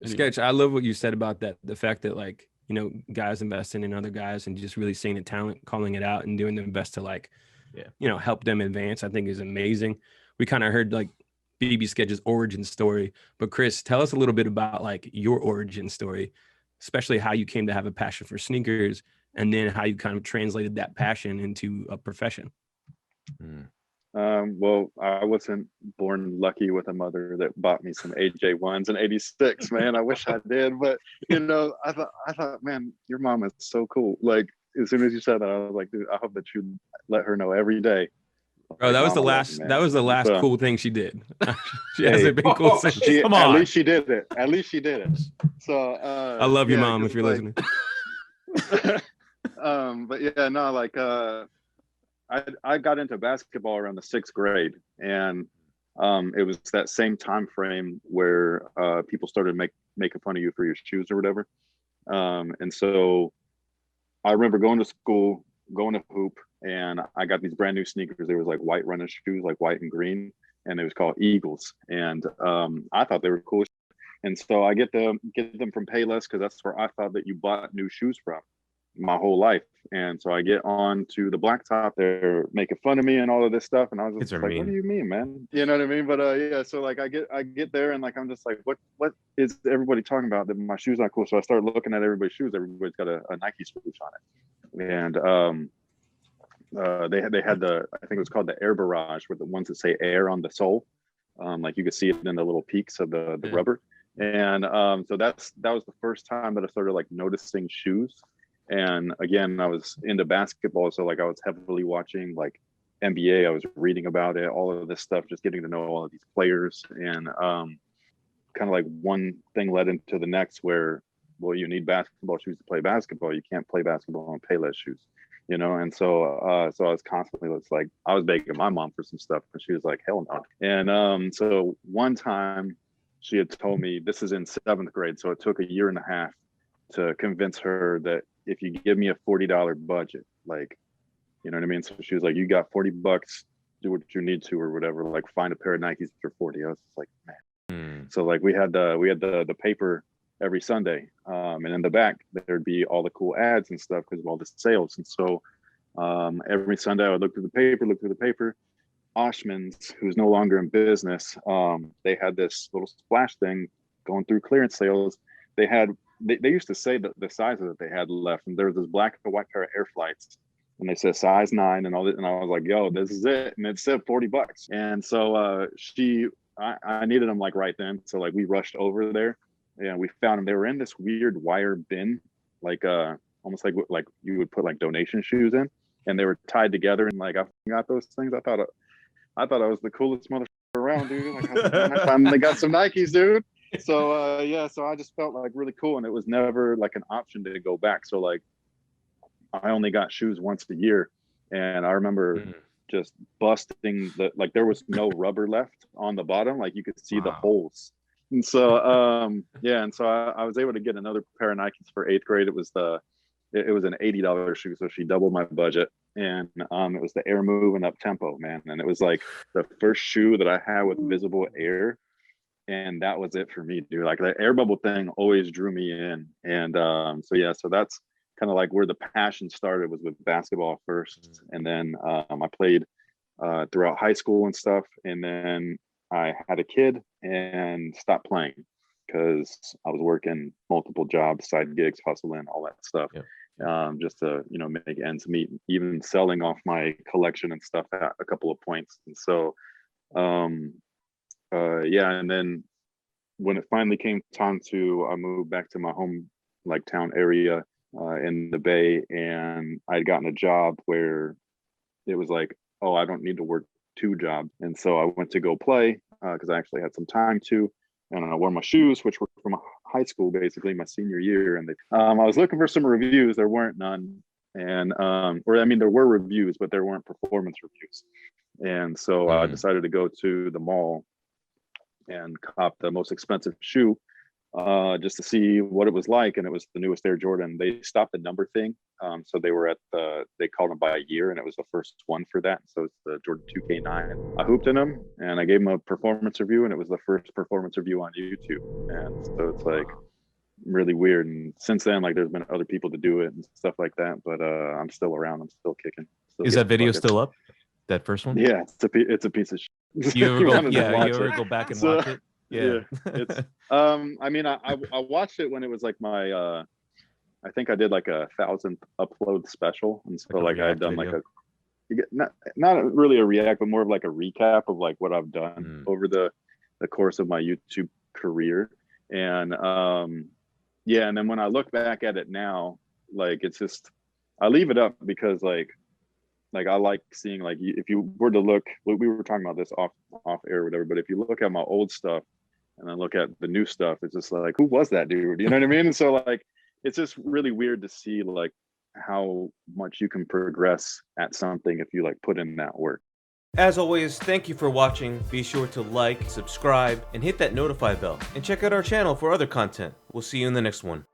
Sketch, I love what you said about that. The fact that like, guys investing in other guys and just really seeing the talent, calling it out and doing their best to like, help them advance, I think is amazing. We kind of heard like BB Sketch's origin story, but Chris, tell us a little bit about like your origin story, especially how you came to have a passion for sneakers and then how you kind of translated that passion into a profession. Well, I wasn't born lucky with a mother that bought me some AJ1s in '86, man. I wish I did, but I thought, man, your mom is so cool. Like as soon as you said that, I was like, dude, I hope that you let her know every day. Bro, Like, that was the Mom, I love last. you, That man. was the last So, cool thing she did. She hey, hasn't been cool since. Come at on. least she did it. At least she did it. So I love your yeah, mom if you're like, listening. but yeah, no, like I got into basketball around the 6th grade, and it was that same time frame where people started making fun of you for your shoes or whatever. And so I remember going to school, going to hoop, and I got these brand new sneakers. They was like white running shoes, like white and green, and it was called Eagles. And I thought they were cool. And so I get them from Payless because that's where I thought that you bought new shoes from my whole life. And so I get on to the blacktop, they're making fun of me and all of this stuff. And I was just like, what do you mean, man? You know what I mean? But yeah, so like I get there and like I'm just like, what is everybody talking about? That my shoes not cool. So I started looking at everybody's shoes. Everybody's got a Nike swoosh on it. And they had the, I think it was called the Air Barrage, with the ones that say air on the sole. Like you could see it in the little peaks of the rubber. And so that was the first time that I started like noticing shoes. And again, I was into basketball, so like I was heavily watching like NBA. I was reading about it, all of this stuff, just getting to know all of these players. And kind of like one thing led into the next, where, well, you need basketball shoes to play basketball. You can't play basketball on Payless shoes, And so so I was constantly, it's like I was begging my mom for some stuff, and she was like, hell no. And so one time she had told me, this is in 7th grade, so it took a year and a half to convince her that if you give me a $40 budget, like, you know what I mean? So she was like, you got $40, do what you need to or whatever, like find a pair of Nikes for 40. I was just like, man. So like we had the paper every Sunday. And in the back there'd be all the cool ads and stuff because of all the sales. And so every Sunday I would look through the paper. Oshman's, who's no longer in business, they had this little splash thing going through clearance sales. They used to say that the sizes that they had left, and there was this black and white pair of Air Flights, and they said size 9 and all that, and I was like, yo, this is it. And it said $40. And so I needed them like right then, so like we rushed over there and we found them. They were in this weird wire bin, like almost like you would put like donation shoes in, and they were tied together. And like I got those things, I thought I was the coolest motherfucker around, dude. Like I finally got some Nikes, dude. So yeah, so I just felt like really cool, and it was never like an option to go back. So like I only got shoes once a year, and I remember just busting like there was no rubber left on the bottom, like you could see the holes. And so yeah, and so I was able to get another pair of Nikes for 8th grade. It was an $80 shoe, so she doubled my budget. And it was the Air Move and Up Tempo, man. And it was like the first shoe that I had with visible air. And that was it for me, dude. Like the air bubble thing always drew me in. And so yeah, so that's kind of like where the passion started, was with basketball first. And then I played throughout high school and stuff. And then I had a kid and stopped playing because I was working multiple jobs, side gigs, hustling, all that stuff. Just to, make ends meet, even selling off my collection and stuff at a couple of points. And so yeah, and then when it finally came time to move back to my home like town area in the Bay, and I'd gotten a job where it was like, oh, I don't need to work 2 jobs. And so I went to go play because I actually had some time to, and I wore my shoes, which were from high school, basically my senior year. And I was looking for some reviews. There weren't none. And or I mean, there were reviews, but there weren't performance reviews. And so I decided to go to the mall and cop the most expensive shoe just to see what it was like. And it was the newest Air Jordan. They stopped the number thing. So they were they called them by a year, and it was the first one for that. So it's the Jordan 2K9. I hooped in them, and I gave them a performance review, and it was the first performance review on YouTube. And so it's like really weird. And since then, like there's been other people to do it and stuff like that. But I'm still around. I'm still kicking. Is that video still up? That first one? Yeah, it's a piece of shit. You ever go back and watch it? Yeah. It's I mean, I watched it when it was like my I think I did like a 1,000th upload special, and so like I had done like not really a react, but more of like a recap of like what I've done over the course of my YouTube career. And yeah, and then when I look back at it now, like it's just, I leave it up because like I like seeing, like, if you were to look, we were talking about this off air or whatever, but if you look at my old stuff and then look at the new stuff, it's just like, who was that dude? You know what I mean? And so like, it's just really weird to see like how much you can progress at something if you like put in that work. As always, thank you for watching. Be sure to like, subscribe, and hit that notify bell. And check out our channel for other content. We'll see you in the next one.